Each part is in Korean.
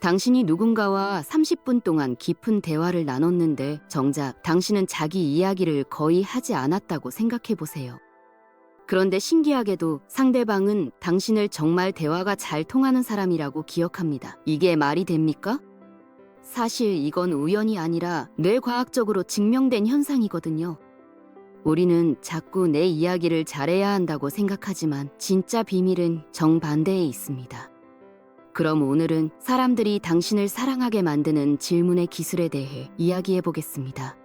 당신이 누군가와 30분 동안 깊은 대화를 나눴는데 정작 당신은 자기 이야기를 거의 하지 않았다고 생각해 보세요. 그런데 신기하게도 상대방은 당신을 정말 대화가 잘 통하는 사람이라고 기억합니다. 이게 말이 됩니까? 사실 이건 우연이 아니라 뇌과학적으로 증명된 현상이거든요. 우리는 자꾸 내 이야기를 잘해야 한다고 생각하지만 진짜 비밀은 정반대에 있습니다. 그럼 오늘은 사람들이 당신을 사랑하게 만드는 질문의 기술에 대해 이야기해 보겠습니다.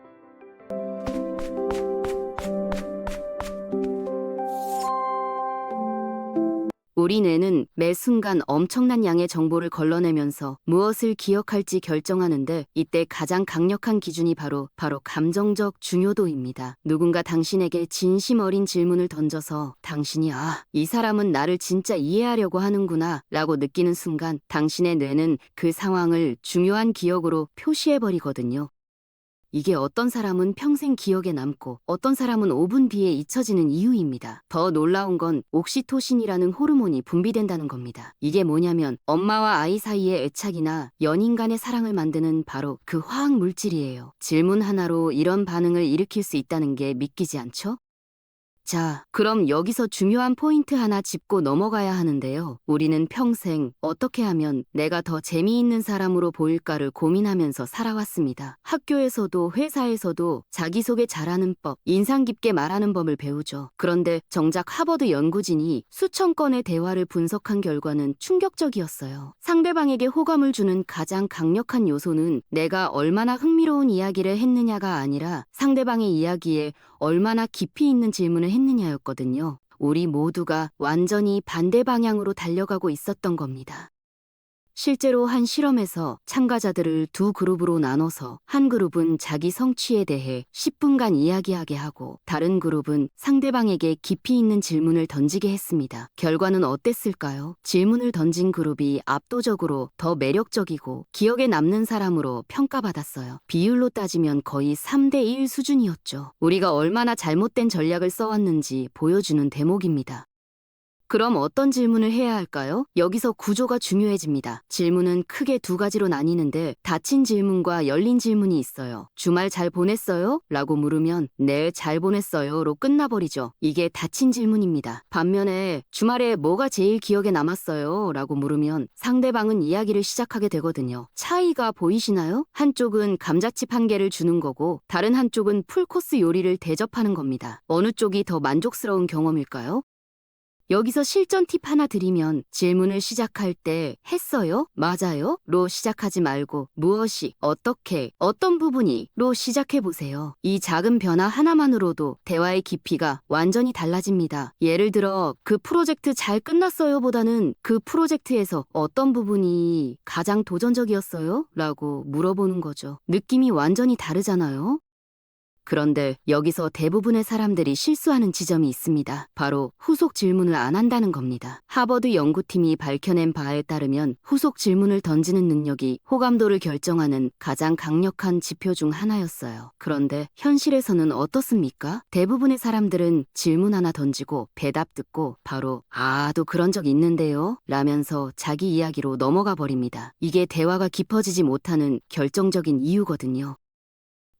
우리 뇌는 매 순간 엄청난 양의 정보를 걸러내면서 무엇을 기억할지 결정하는데 이때 가장 강력한 기준이 바로 감정적 중요도입니다. 누군가 당신에게 진심 어린 질문을 던져서 당신이 이 사람은 나를 진짜 이해하려고 하는구나 라고 느끼는 순간 당신의 뇌는 그 상황을 중요한 기억으로 표시해버리거든요. 이게 어떤 사람은 평생 기억에 남고 어떤 사람은 5분 뒤에 잊혀지는 이유입니다. 더 놀라운 건 옥시토신이라는 호르몬이 분비된다는 겁니다. 이게 뭐냐면 엄마와 아이 사이의 애착이나 연인 간의 사랑을 만드는 바로 그 화학 물질이에요. 질문 하나로 이런 반응을 일으킬 수 있다는 게 믿기지 않죠? 자, 그럼 여기서 중요한 포인트 하나 짚고 넘어가야 하는데요. 우리는 평생 어떻게 하면 내가 더 재미있는 사람으로 보일까를 고민하면서 살아왔습니다. 학교에서도 회사에서도 자기소개 잘하는 법, 인상 깊게 말하는 법을 배우죠. 그런데 정작 하버드 연구진이 수천 건의 대화를 분석한 결과는 충격적이었어요. 상대방에게 호감을 주는 가장 강력한 요소는 내가 얼마나 흥미로운 이야기를 했느냐가 아니라 상대방의 이야기에 얼마나 깊이 있는 질문을 했느냐였거든요. 우리 모두가 완전히 반대 방향으로 달려가고 있었던 겁니다. 실제로 한 실험에서 참가자들을 두 그룹으로 나눠서 한 그룹은 자기 성취에 대해 10분간 이야기하게 하고 다른 그룹은 상대방에게 깊이 있는 질문을 던지게 했습니다. 결과는 어땠을까요? 질문을 던진 그룹이 압도적으로 더 매력적이고 기억에 남는 사람으로 평가받았어요. 비율로 따지면 거의 3대1 수준이었죠. 우리가 얼마나 잘못된 전략을 써왔는지 보여주는 대목입니다. 그럼 어떤 질문을 해야 할까요? 여기서 구조가 중요해집니다. 질문은 크게 두 가지로 나뉘는데 닫힌 질문과 열린 질문이 있어요. 주말 잘 보냈어요? 라고 물으면 네, 잘 보냈어요 로 끝나버리죠. 이게 닫힌 질문입니다. 반면에 주말에 뭐가 제일 기억에 남았어요? 라고 물으면 상대방은 이야기를 시작하게 되거든요. 차이가 보이시나요? 한쪽은 감자칩 한 개를 주는 거고 다른 한쪽은 풀코스 요리를 대접하는 겁니다. 어느 쪽이 더 만족스러운 경험일까요? 여기서 실전 팁 하나 드리면 질문을 시작할 때 했어요? 맞아요? 로 시작하지 말고 무엇이, 어떻게, 어떤 부분이 로 시작해 보세요. 이 작은 변화 하나만으로도 대화의 깊이가 완전히 달라집니다. 예를 들어 그 프로젝트 잘 끝났어요 보다는 그 프로젝트에서 어떤 부분이 가장 도전적이었어요? 라고 물어보는 거죠. 느낌이 완전히 다르잖아요? 그런데 여기서 대부분의 사람들이 실수하는 지점이 있습니다. 바로 후속 질문을 안 한다는 겁니다. 하버드 연구팀이 밝혀낸 바에 따르면 후속 질문을 던지는 능력이 호감도를 결정하는 가장 강력한 지표 중 하나였어요. 그런데 현실에서는 어떻습니까? 대부분의 사람들은 질문 하나 던지고 대답 듣고 바로 또 그런 적 있는데요? 라면서 자기 이야기로 넘어가 버립니다. 이게 대화가 깊어지지 못하는 결정적인 이유거든요.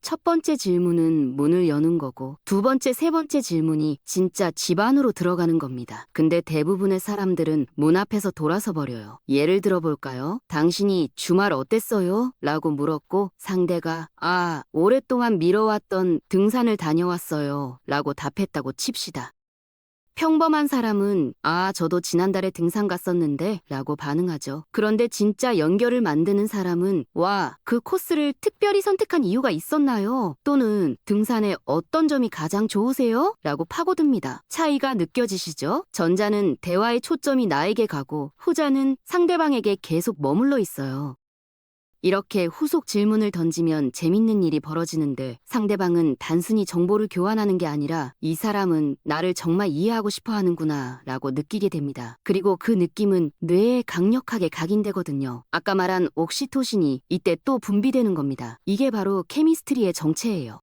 첫 번째 질문은 문을 여는 거고 두 번째, 세 번째 질문이 진짜 집 안으로 들어가는 겁니다. 근데 대부분의 사람들은 문 앞에서 돌아서 버려요. 예를 들어 볼까요? 당신이 주말 어땠어요? 라고 물었고 상대가 오랫동안 미뤄왔던 등산을 다녀왔어요. 라고 답했다고 칩시다. 평범한 사람은 저도 지난달에 등산 갔었는데 라고 반응하죠. 그런데 진짜 연결을 만드는 사람은 그 코스를 특별히 선택한 이유가 있었나요? 또는 등산의 어떤 점이 가장 좋으세요? 라고 파고듭니다. 차이가 느껴지시죠? 전자는 대화의 초점이 나에게 가고 후자는 상대방에게 계속 머물러 있어요. 이렇게 후속 질문을 던지면 재밌는 일이 벌어지는데 상대방은 단순히 정보를 교환하는 게 아니라 이 사람은 나를 정말 이해하고 싶어 하는구나 라고 느끼게 됩니다. 그리고 그 느낌은 뇌에 강력하게 각인되거든요. 아까 말한 옥시토신이 이때 또 분비되는 겁니다. 이게 바로 케미스트리의 정체예요.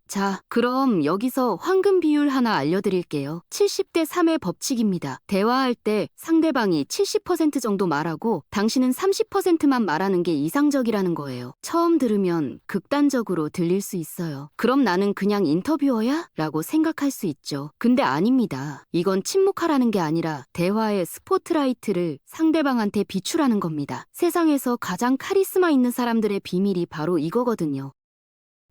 자, 그럼 여기서 황금 비율 하나 알려드릴게요. 70대 3의 법칙입니다. 대화할 때 상대방이 70% 정도 말하고 당신은 30%만 말하는 게 이상적이라는 거예요. 처음 들으면 극단적으로 들릴 수 있어요. 그럼 나는 그냥 인터뷰어야? 라고 생각할 수 있죠. 근데 아닙니다. 이건 침묵하라는 게 아니라 대화의 스포트라이트를 상대방한테 비추라는 겁니다. 세상에서 가장 카리스마 있는 사람들의 비밀이 바로 이거거든요.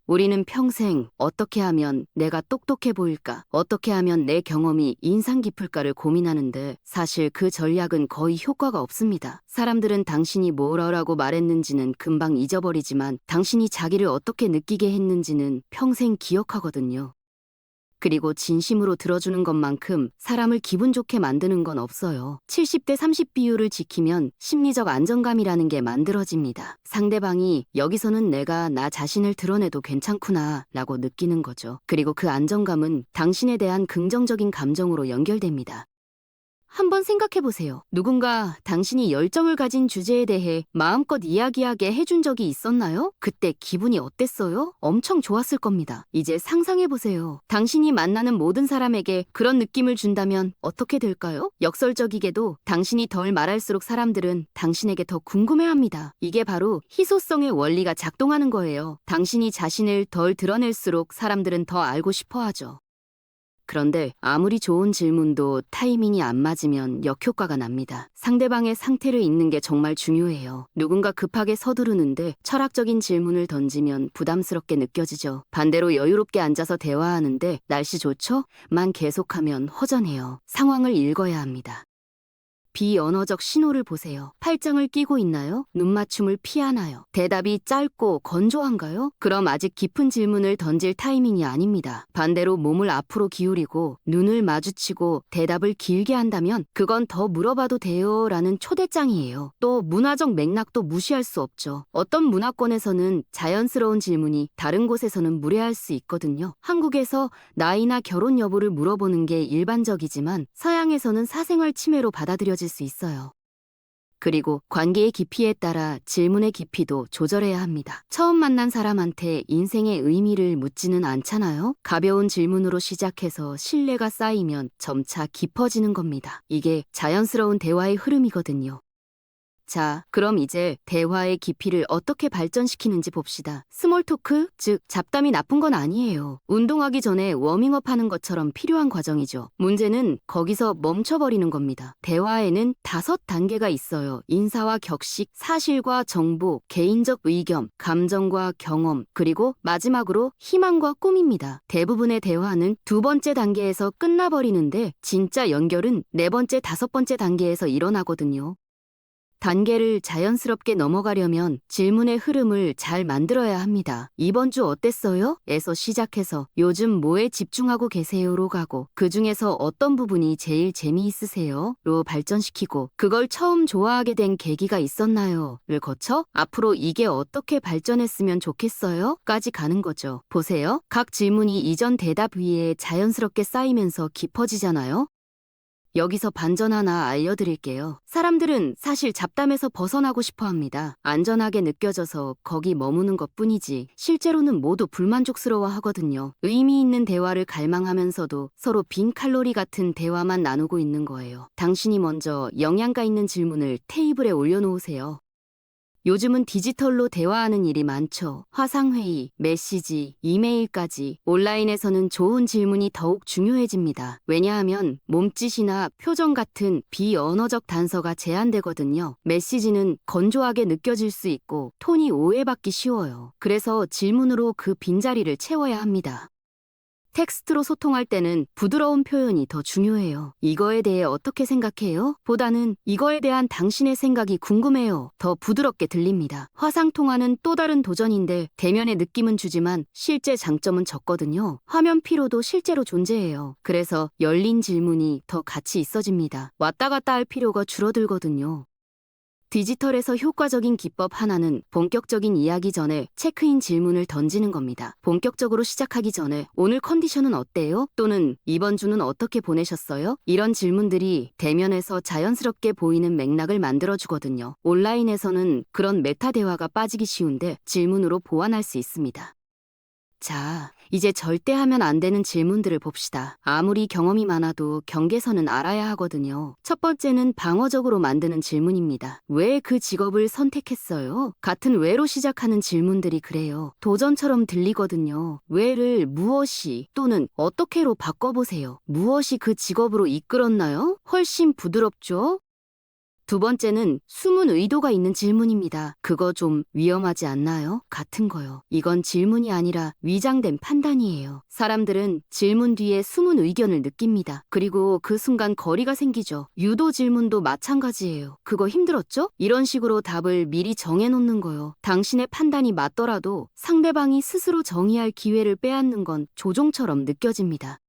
우리는 평생 어떻게 하면 내가 똑똑해 보일까, 어떻게 하면 내 경험이 인상 깊을까를 고민하는데 사실 그 전략은 거의 효과가 없습니다. 사람들은 당신이 뭐라고 말했는지는 금방 잊어버리지만 당신이 자기를 어떻게 느끼게 했는지는 평생 기억하거든요. 그리고 진심으로 들어주는 것만큼 사람을 기분 좋게 만드는 건 없어요. 70대 30 비율을 지키면 심리적 안정감이라는 게 만들어집니다. 상대방이 여기서는 내가 나 자신을 드러내도 괜찮구나 라고 느끼는 거죠. 그리고 그 안정감은 당신에 대한 긍정적인 감정으로 연결됩니다. 한번 생각해보세요. 누군가 당신이 열정을 가진 주제에 대해 마음껏 이야기하게 해준 적이 있었나요? 그때 기분이 어땠어요? 엄청 좋았을 겁니다. 이제 상상해보세요. 당신이 만나는 모든 사람에게 그런 느낌을 준다면 어떻게 될까요? 역설적이게도 당신이 덜 말할수록 사람들은 당신에게 더 궁금해합니다. 이게 바로 희소성의 원리가 작동하는 거예요. 당신이 자신을 덜 드러낼수록 사람들은 더 알고 싶어 하죠. 그런데 아무리 좋은 질문도 타이밍이 안 맞으면 역효과가 납니다. 상대방의 상태를 읽는 게 정말 중요해요. 누군가 급하게 서두르는데 철학적인 질문을 던지면 부담스럽게 느껴지죠. 반대로 여유롭게 앉아서 대화하는데 날씨 좋죠? 만 계속하면 허전해요. 상황을 읽어야 합니다. 비언어적 신호를 보세요. 팔짱을 끼고 있나요? 눈맞춤을 피하나요? 대답이 짧고 건조한가요? 그럼 아직 깊은 질문을 던질 타이밍이 아닙니다. 반대로 몸을 앞으로 기울이고 눈을 마주치고 대답을 길게 한다면 그건 더 물어봐도 돼요 라는 초대장이에요. 또 문화적 맥락도 무시할 수 없죠. 어떤 문화권에서는 자연스러운 질문이 다른 곳에서는 무례할 수 있거든요. 한국에서 나이나 결혼 여부를 물어보는 게 일반적이지만 서양에서는 사생활 침해로 받아들여질 수 있어요. 그리고 관계의 깊이에 따라 질문의 깊이도 조절해야 합니다. 처음 만난 사람한테 인생의 의미를 묻지는 않잖아요. 가벼운 질문으로 시작해서 신뢰가 쌓이면 점차 깊어지는 겁니다. 이게 자연스러운 대화의 흐름이거든요. 자, 그럼 이제 대화의 깊이를 어떻게 발전시키는지 봅시다. 스몰 토크, 즉 잡담이 나쁜 건 아니에요. 운동하기 전에 워밍업 하는 것처럼 필요한 과정이죠. 문제는 거기서 멈춰버리는 겁니다. 대화에는 5단계가 있어요. 인사와 격식, 사실과 정보, 개인적 의견, 감정과 경험, 그리고 마지막으로 희망과 꿈입니다. 대부분의 대화는 2번째 단계에서 끝나버리는데 진짜 연결은 4번째, 5번째 단계에서 일어나거든요. 단계를 자연스럽게 넘어가려면 질문의 흐름을 잘 만들어야 합니다. 이번 주 어땠어요? 에서 시작해서 요즘 뭐에 집중하고 계세요?로 가고 그 중에서 어떤 부분이 제일 재미있으세요? 로 발전시키고 그걸 처음 좋아하게 된 계기가 있었나요? 를 거쳐 앞으로 이게 어떻게 발전했으면 좋겠어요? 까지 가는 거죠. 보세요. 각 질문이 이전 대답 위에 자연스럽게 쌓이면서 깊어지잖아요. 여기서 반전 하나 알려드릴게요. 사람들은 사실 잡담에서 벗어나고 싶어 합니다. 안전하게 느껴져서 거기 머무는 것 뿐이지 실제로는 모두 불만족스러워 하거든요. 의미 있는 대화를 갈망하면서도 서로 빈 칼로리 같은 대화만 나누고 있는 거예요. 당신이 먼저 영양가 있는 질문을 테이블에 올려놓으세요. 요즘은 디지털로 대화하는 일이 많죠. 화상회의, 메시지, 이메일까지 온라인에서는 좋은 질문이 더욱 중요해집니다. 왜냐하면 몸짓이나 표정 같은 비언어적 단서가 제한되거든요. 메시지는 건조하게 느껴질 수 있고 톤이 오해받기 쉬워요. 그래서 질문으로 그 빈자리를 채워야 합니다. 텍스트로 소통할 때는 부드러운 표현이 더 중요해요. 이거에 대해 어떻게 생각해요? 보다는 이거에 대한 당신의 생각이 궁금해요. 더 부드럽게 들립니다. 화상통화는 또 다른 도전인데 대면의 느낌은 주지만 실제 장점은 적거든요. 화면 피로도 실제로 존재해요. 그래서 열린 질문이 더 가치 있어집니다. 왔다 갔다 할 필요가 줄어들거든요. 디지털에서 효과적인 기법 하나는 본격적인 이야기 전에 체크인 질문을 던지는 겁니다. 본격적으로 시작하기 전에 오늘 컨디션은 어때요? 또는 이번 주는 어떻게 보내셨어요? 이런 질문들이 대면에서 자연스럽게 보이는 맥락을 만들어주거든요. 온라인에서는 그런 메타 대화가 빠지기 쉬운데 질문으로 보완할 수 있습니다. 자, 이제 절대 하면 안 되는 질문들을 봅시다. 아무리 경험이 많아도 경계선은 알아야 하거든요. 첫 번째는 방어적으로 만드는 질문입니다. 왜 그 직업을 선택했어요? 같은 왜로 시작하는 질문들이 그래요. 도전처럼 들리거든요. 왜를 무엇이 또는 어떻게로 바꿔보세요. 무엇이 그 직업으로 이끌었나요? 훨씬 부드럽죠? 두 번째는 숨은 의도가 있는 질문입니다. 그거 좀 위험하지 않나요? 같은 거요. 이건 질문이 아니라 위장된 판단이에요. 사람들은 질문 뒤에 숨은 의견을 느낍니다. 그리고 그 순간 거리가 생기죠. 유도 질문도 마찬가지예요. 그거 힘들었죠? 이런 식으로 답을 미리 정해놓는 거요. 당신의 판단이 맞더라도 상대방이 스스로 정의할 기회를 빼앗는 건 조종처럼 느껴집니다.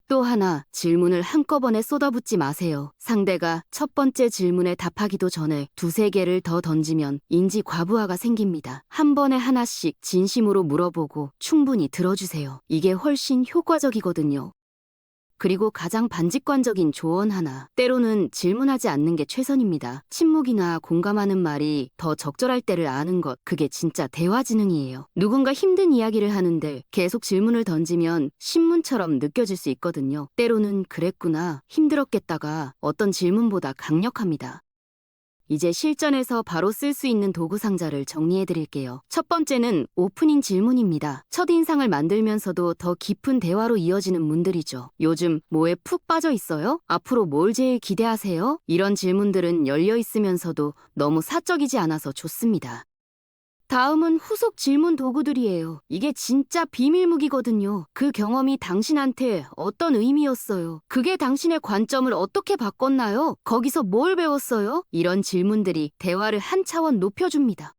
또 하나, 질문을 한꺼번에 쏟아붓지 마세요. 상대가 첫 번째 질문에 답하기도 전에 두세 개를 더 던지면 인지 과부하가 생깁니다. 한 번에 하나씩 진심으로 물어보고 충분히 들어주세요. 이게 훨씬 효과적이거든요. 그리고 가장 반직관적인 조언 하나. 때로는 질문하지 않는 게 최선입니다. 침묵이나 공감하는 말이 더 적절할 때를 아는 것. 그게 진짜 대화 지능이에요. 누군가 힘든 이야기를 하는데 계속 질문을 던지면 신문처럼 느껴질 수 있거든요. 때로는 그랬구나, 힘들었겠다가 어떤 질문보다 강력합니다. 이제 실전에서 바로 쓸 수 있는 도구 상자를 정리해 드릴게요. 첫 번째는 오프닝 질문입니다. 첫인상을 만들면서도 더 깊은 대화로 이어지는 문들이죠. 요즘 뭐에 푹 빠져 있어요? 앞으로 뭘 제일 기대하세요? 이런 질문들은 열려 있으면서도 너무 사적이지 않아서 좋습니다. 다음은 후속 질문 도구들이에요. 이게 진짜 비밀무기거든요. 그 경험이 당신한테 어떤 의미였어요? 그게 당신의 관점을 어떻게 바꿨나요? 거기서 뭘 배웠어요? 이런 질문들이 대화를 한 차원 높여줍니다.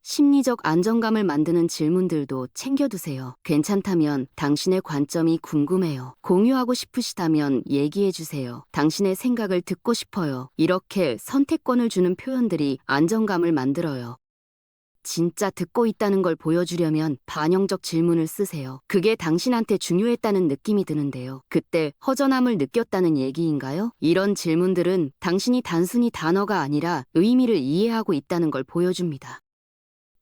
심리적 안정감을 만드는 질문들도 챙겨두세요. 괜찮다면 당신의 관점이 궁금해요. 공유하고 싶으시다면 얘기해주세요. 당신의 생각을 듣고 싶어요. 이렇게 선택권을 주는 표현들이 안정감을 만들어요. 진짜 듣고 있다는 걸 보여주려면 반영적 질문을 쓰세요. 그게 당신한테 중요했다는 느낌이 드는데요. 그때 허전함을 느꼈다는 얘기인가요? 이런 질문들은 당신이 단순히 단어가 아니라 의미를 이해하고 있다는 걸 보여줍니다.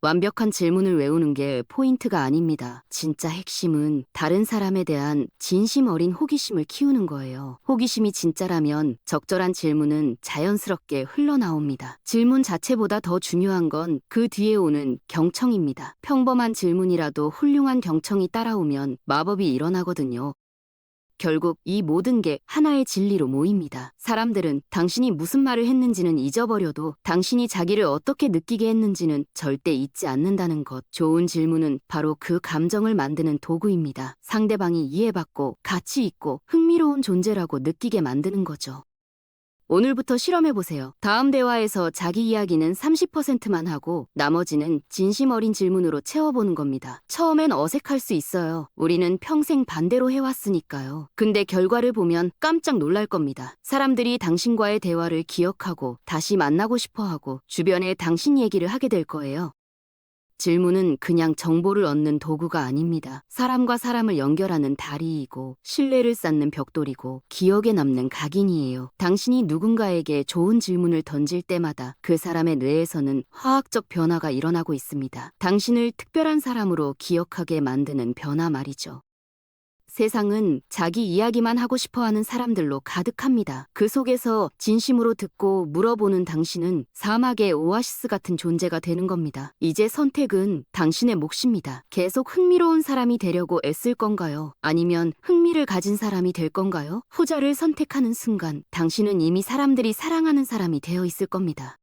완벽한 질문을 외우는 게 포인트가 아닙니다. 진짜 핵심은 다른 사람에 대한 진심 어린 호기심을 키우는 거예요. 호기심이 진짜라면 적절한 질문은 자연스럽게 흘러나옵니다. 질문 자체보다 더 중요한 건 그 뒤에 오는 경청입니다. 평범한 질문이라도 훌륭한 경청이 따라오면 마법이 일어나거든요. 결국 이 모든 게 하나의 진리로 모입니다. 사람들은 당신이 무슨 말을 했는지는 잊어버려도 당신이 자기를 어떻게 느끼게 했는지는 절대 잊지 않는다는 것. 좋은 질문은 바로 그 감정을 만드는 도구입니다. 상대방이 이해받고 가치 있고 흥미로운 존재라고 느끼게 만드는 거죠. 오늘부터 실험해보세요. 다음 대화에서 자기 이야기는 30%만 하고 나머지는 진심 어린 질문으로 채워보는 겁니다. 처음엔 어색할 수 있어요. 우리는 평생 반대로 해왔으니까요. 근데 결과를 보면 깜짝 놀랄 겁니다. 사람들이 당신과의 대화를 기억하고 다시 만나고 싶어하고 주변에 당신 얘기를 하게 될 거예요. 질문은 그냥 정보를 얻는 도구가 아닙니다. 사람과 사람을 연결하는 다리이고 신뢰를 쌓는 벽돌이고 기억에 남는 각인이에요. 당신이 누군가에게 좋은 질문을 던질 때마다 그 사람의 뇌에서는 화학적 변화가 일어나고 있습니다. 당신을 특별한 사람으로 기억하게 만드는 변화 말이죠. 세상은 자기 이야기만 하고 싶어하는 사람들로 가득합니다. 그 속에서 진심으로 듣고 물어보는 당신은 사막의 오아시스 같은 존재가 되는 겁니다. 이제 선택은 당신의 몫입니다. 계속 흥미로운 사람이 되려고 애쓸 건가요? 아니면 흥미를 가진 사람이 될 건가요? 후자를 선택하는 순간 당신은 이미 사람들이 사랑하는 사람이 되어 있을 겁니다.